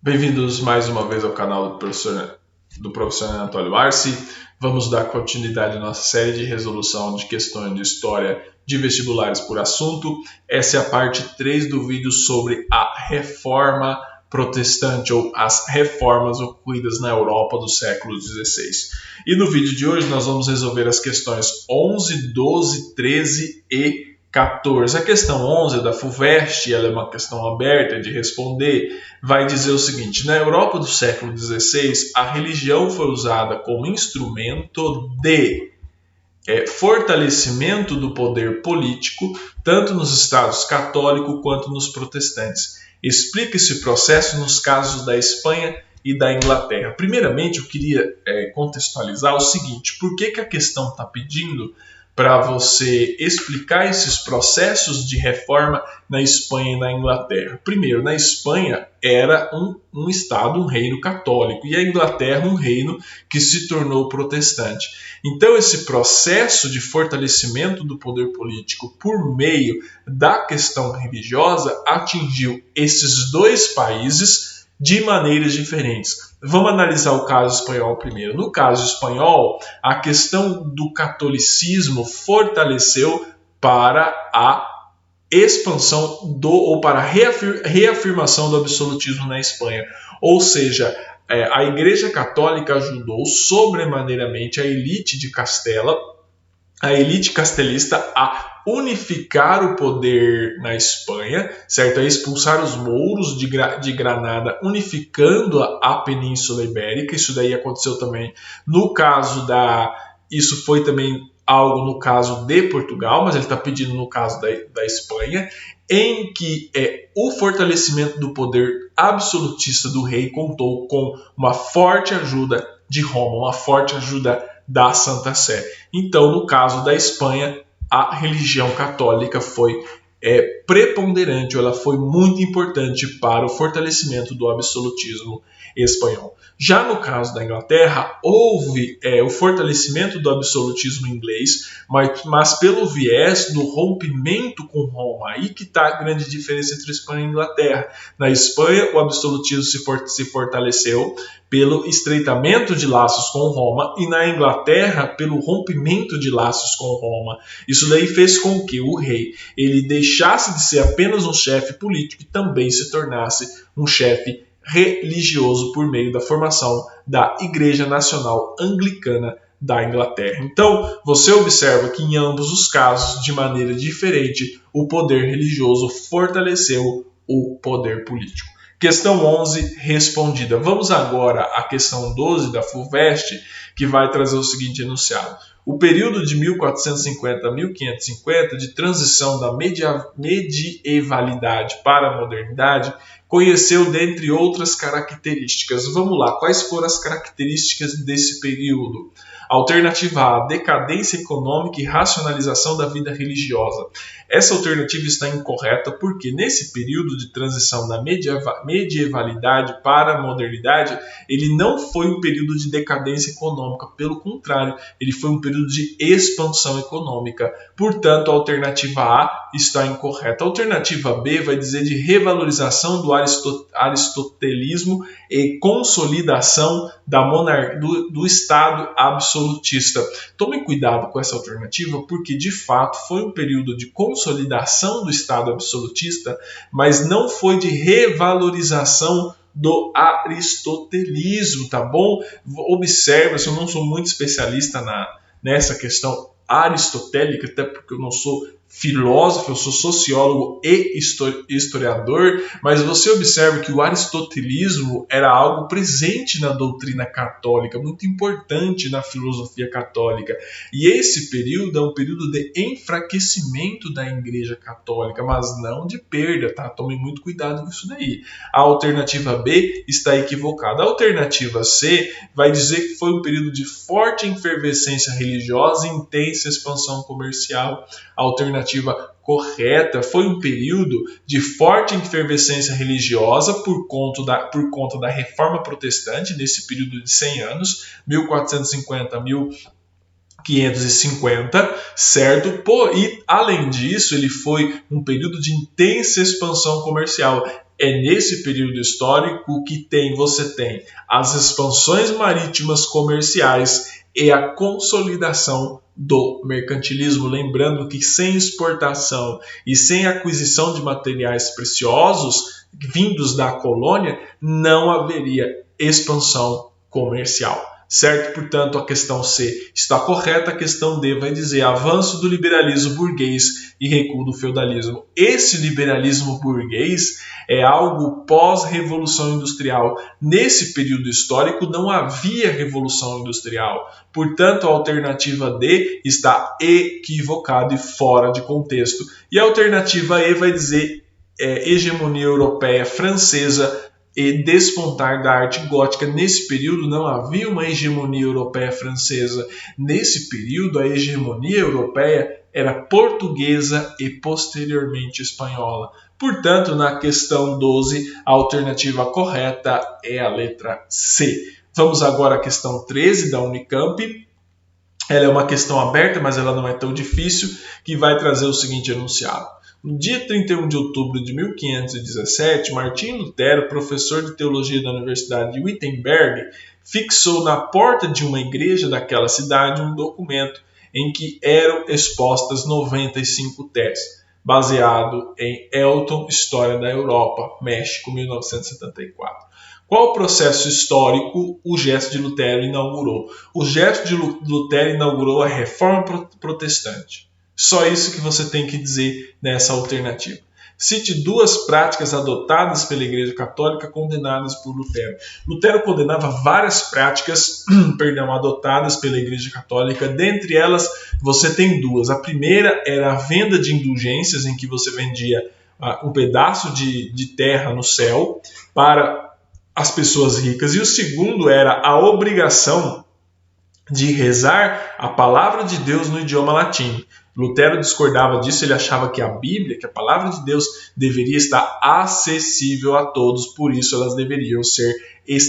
Bem-vindos mais uma vez ao canal do professor Anatólio Arce. Vamos dar continuidade à nossa série de resolução de questões de história de vestibulares por assunto. Essa é a parte 3 do vídeo sobre a Reforma Protestante ou as reformas ocorridas na Europa do século XVI. E no vídeo de hoje nós vamos resolver as questões 11, 12, 13 e 14. A questão 11 da FUVEST, ela é uma questão aberta de responder, vai dizer o seguinte: na Europa do século XVI, a religião foi usada como instrumento de fortalecimento do poder político, tanto nos estados católicos quanto nos protestantes. Explica esse processo nos casos da Espanha e da Inglaterra. Primeiramente, eu queria contextualizar o seguinte: por que a questão está pedindo para você explicar esses processos de reforma na Espanha e na Inglaterra? Primeiro, na Espanha era um estado, um reino católico, e a Inglaterra um reino que se tornou protestante. Então, esse processo de fortalecimento do poder político por meio da questão religiosa atingiu esses dois países de maneiras diferentes. Vamos analisar o caso espanhol primeiro. No caso espanhol, a questão do catolicismo fortaleceu para a expansão ou para a reafirmação do absolutismo na Espanha. Ou seja, a Igreja Católica ajudou sobremaneiramente a elite de Castela, a elite castelista, a unificar o poder na Espanha, certo? A expulsar os mouros de Granada, unificando a Península Ibérica. Isso daí aconteceu também no caso Isso foi também algo no caso de Portugal, mas ele está pedindo no caso da Espanha, em que o fortalecimento do poder absolutista do rei contou com uma forte ajuda de Roma, uma forte ajuda da Santa Sé. Então, no caso da Espanha, a religião católica foi preponderante, ela foi muito importante para o fortalecimento do absolutismo espanhol. Já no caso da Inglaterra, houve o fortalecimento do absolutismo inglês, mas pelo viés do rompimento com Roma. Aí que está a grande diferença entre Espanha e Inglaterra. Na Espanha, o absolutismo se fortaleceu pelo estreitamento de laços com Roma, e na Inglaterra pelo rompimento de laços com Roma. Isso daí fez com que o rei ele deixasse de ser apenas um chefe político e também se tornasse um chefe religioso por meio da formação da Igreja Nacional Anglicana da Inglaterra. Então, você observa que em ambos os casos, de maneira diferente, o poder religioso fortaleceu o poder político. Questão 11 respondida. Vamos agora à questão 12 da FUVEST, que vai trazer o seguinte enunciado: o período de 1450 a 1550, de transição da medievalidade para a modernidade, conheceu dentre outras características. Vamos lá, quais foram as características desse período? Alternativa A, decadência econômica e racionalização da vida religiosa. Essa alternativa está incorreta porque nesse período de transição da medievalidade para a modernidade, ele não foi um período de decadência econômica, pelo contrário, ele foi um período de expansão econômica. Portanto, a alternativa A está incorreta. A alternativa B vai dizer de revalorização do aristotelismo e consolidação do Estado absolutista. Tomem cuidado com essa alternativa, porque de fato foi um período de consolidação do Estado absolutista, mas não foi de revalorização do aristotelismo, tá bom? Observa, se eu não sou muito especialista nessa questão aristotélica, até porque eu não sou filósofo, eu sou sociólogo e historiador, mas você observa que o aristotelismo era algo presente na doutrina católica, muito importante na filosofia católica. E esse período é um período de enfraquecimento da Igreja Católica, mas não de perda, tá? Tomem muito cuidado com isso daí. A alternativa B está equivocada. A alternativa C vai dizer que foi um período de forte efervescência religiosa e intensa expansão comercial. A alternativa correta foi um período de forte efervescência religiosa por conta da Reforma Protestante, nesse período de 100 anos, 1450 a 1550, certo? E, além disso, ele foi um período de intensa expansão comercial. é nesse período histórico que você tem as expansões marítimas comerciais e a consolidação do mercantilismo. Lembrando que sem exportação e sem aquisição de materiais preciosos vindos da colônia, não haveria expansão comercial. Certo? Portanto, a questão C está correta, a questão D vai dizer avanço do liberalismo burguês e recuo do feudalismo. Esse liberalismo burguês é algo pós-revolução industrial. Nesse período histórico não havia revolução industrial. Portanto, a alternativa D está equivocada e fora de contexto. E a alternativa E vai dizer hegemonia europeia francesa e despontar da arte gótica. Nesse período não havia uma hegemonia europeia francesa. Nesse período a hegemonia europeia era portuguesa e posteriormente espanhola. Portanto, na questão 12, a alternativa correta é a letra C. Vamos agora à questão 13 da Unicamp. Ela é uma questão aberta, mas ela não é tão difícil, que vai trazer o seguinte enunciado. No dia 31 de outubro de 1517, Martim Lutero, professor de teologia da Universidade de Wittenberg, fixou na porta de uma igreja daquela cidade um documento em que eram expostas 95 teses, baseado em Elton, História da Europa, México, 1974. Qual processo histórico o gesto de Lutero inaugurou? O gesto de Lutero inaugurou a Reforma Protestante. Só isso que você tem que dizer nessa alternativa. Cite duas práticas adotadas pela Igreja Católica condenadas por Lutero. Lutero condenava várias práticas adotadas pela Igreja Católica. Dentre elas, você tem duas. A primeira era a venda de indulgências, em que você vendia um pedaço de terra no céu para as pessoas ricas. E o segundo era a obrigação de rezar a palavra de Deus no idioma latim. Lutero discordava disso, ele achava que a Bíblia, que a palavra de Deus, deveria estar acessível a todos, por isso elas deveriam ser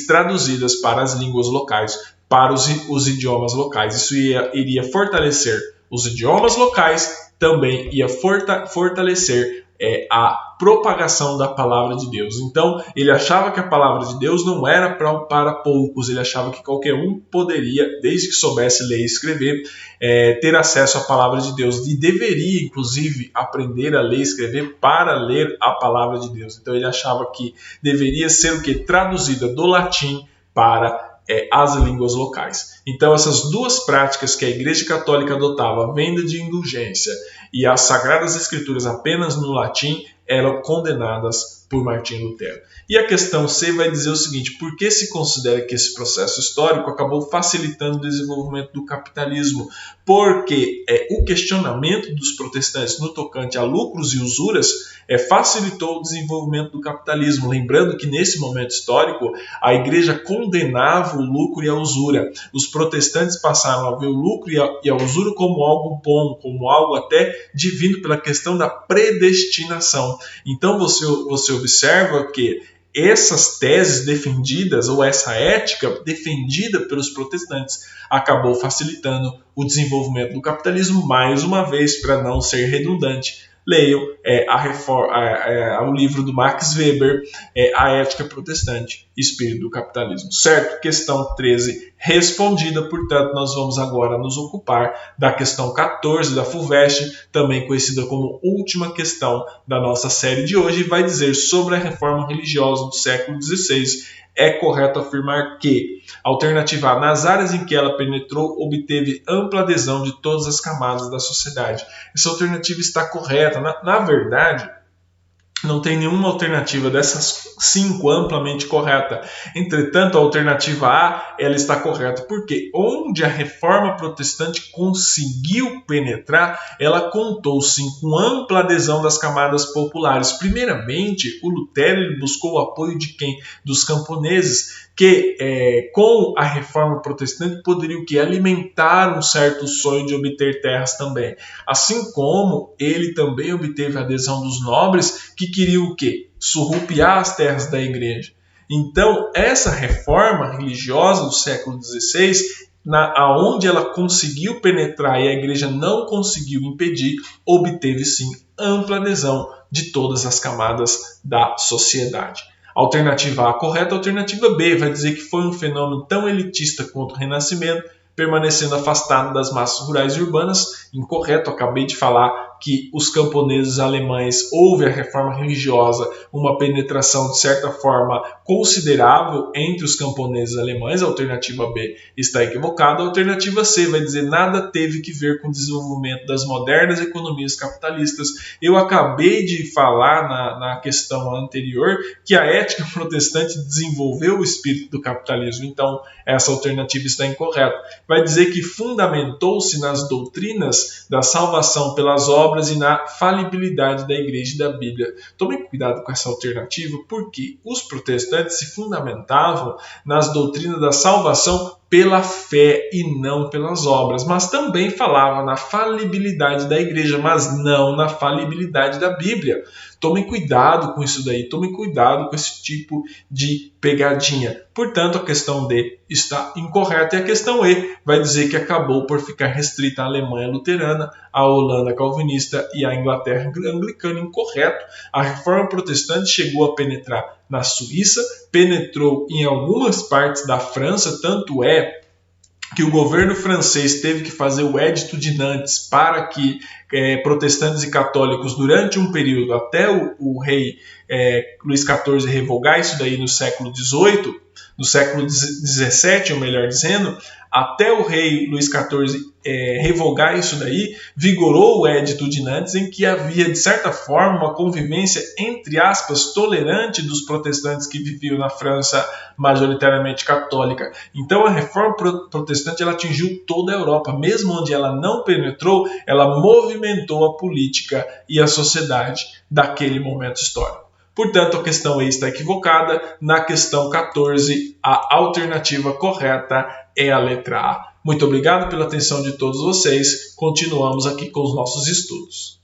traduzidas para as línguas locais, para os idiomas locais. Isso iria fortalecer os idiomas locais, também ia fortalecer a propagação da palavra de Deus. Então, ele achava que a palavra de Deus não era para poucos, ele achava que qualquer um poderia, desde que soubesse ler e escrever, ter acesso à palavra de Deus, e deveria, inclusive, aprender a ler e escrever para ler a palavra de Deus. Então, ele achava que deveria ser o que? Traduzida do latim para as línguas locais. Então, essas duas práticas que a Igreja Católica adotava, a venda de indulgência e as Sagradas Escrituras apenas no latim, eram condenadas por Martim Lutero. E a questão C vai dizer o seguinte: por que se considera que esse processo histórico acabou facilitando o desenvolvimento do capitalismo? Porque o questionamento dos protestantes no tocante a lucros e usuras facilitou o desenvolvimento do capitalismo. Lembrando que nesse momento histórico a igreja condenava o lucro e a usura. Os protestantes passaram a ver o lucro e a usura como algo bom, como algo até divino, pela questão da predestinação. Então você observa que essas teses defendidas, ou essa ética defendida pelos protestantes, acabou facilitando o desenvolvimento do capitalismo. Mais uma vez, para não ser redundante, leiam o livro do Max Weber, A Ética Protestante, Espírito do Capitalismo. Certo? Questão 13 respondida. Portanto, nós vamos agora nos ocupar da questão 14 da FUVEST, também conhecida como última questão da nossa série de hoje, e vai dizer sobre a reforma religiosa do século XVI. É correto afirmar que a alternativa A, nas áreas em que ela penetrou, obteve ampla adesão de todas as camadas da sociedade. Essa alternativa está correta. Na verdade, não tem nenhuma alternativa dessas 5 amplamente correta. Entretanto, a alternativa A, ela está correta, porque onde a reforma protestante conseguiu penetrar, ela contou sim com ampla adesão das camadas populares. Primeiramente, o Lutero ele buscou o apoio de quem? Dos camponeses, que com a reforma protestante poderiam alimentar um certo sonho de obter terras também. Assim como ele também obteve a adesão dos nobres, que queriam o quê? Surrupiar as terras da igreja. Então, essa reforma religiosa do século XVI aonde ela conseguiu penetrar e a igreja não conseguiu impedir, obteve sim ampla adesão de todas as camadas da sociedade. Alternativa A correta, alternativa B vai dizer que foi um fenômeno tão elitista quanto o Renascimento, permanecendo afastado das massas rurais e urbanas. Incorreto, acabei de falar que os camponeses alemães, houve a reforma religiosa, uma penetração de certa forma considerável entre os camponeses alemães. A alternativa B está equivocada. A alternativa C vai dizer nada teve que ver com o desenvolvimento das modernas economias capitalistas. Eu acabei de falar na questão anterior que a ética protestante desenvolveu o espírito do capitalismo, então essa alternativa está incorreta. Vai dizer que fundamentou-se nas doutrinas da salvação pelas obras e na falibilidade da igreja e da Bíblia. Tomem cuidado com essa alternativa, porque os protestantes se fundamentavam nas doutrinas da salvação pela fé e não pelas obras, mas também falava na falibilidade da igreja, mas não na falibilidade da Bíblia. Tomem cuidado com isso daí, tomem cuidado com esse tipo de pegadinha. Portanto, a questão D está incorreta e a questão E vai dizer que acabou por ficar restrita à Alemanha luterana, à Holanda calvinista e à Inglaterra anglicana. Incorreto. A reforma protestante chegou a penetrar na Suíça, penetrou em algumas partes da França, tanto é que o governo francês teve que fazer o Edito de Nantes para que protestantes e católicos, durante um período, até o rei Luís XIV revogar isso daí no século XVIII, no século XVII, ou melhor dizendo, até o rei Luís XIV revogar isso daí, vigorou o Edito de Nantes, em que havia, de certa forma, uma convivência, entre aspas, tolerante dos protestantes que viviam na França, majoritariamente católica. Então a reforma protestante ela atingiu toda a Europa, mesmo onde ela não penetrou, ela movimentou a política e a sociedade daquele momento histórico. Portanto, a questão E está equivocada. Na questão 14, a alternativa correta é a letra A. Muito obrigado pela atenção de todos vocês. Continuamos aqui com os nossos estudos.